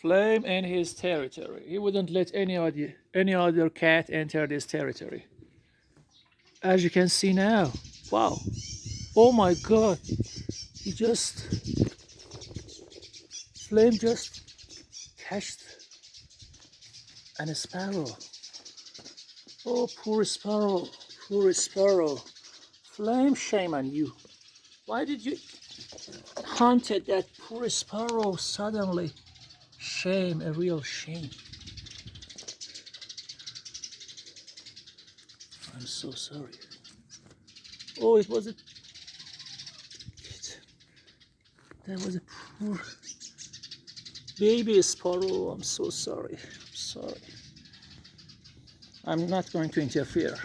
Flame in his territory. He wouldn't let any other cat enter this territory. As you can see now. Wow. Oh my god. He just Flame just catched a sparrow. Oh, poor sparrow. Poor sparrow. Flame, shame on you. Why did you hunted that poor sparrow suddenly? Shame, a real shame. I'm so sorry. Oh, it was that was a poor baby sparrow. I'm so sorry. I'm sorry. I'm not going to interfere.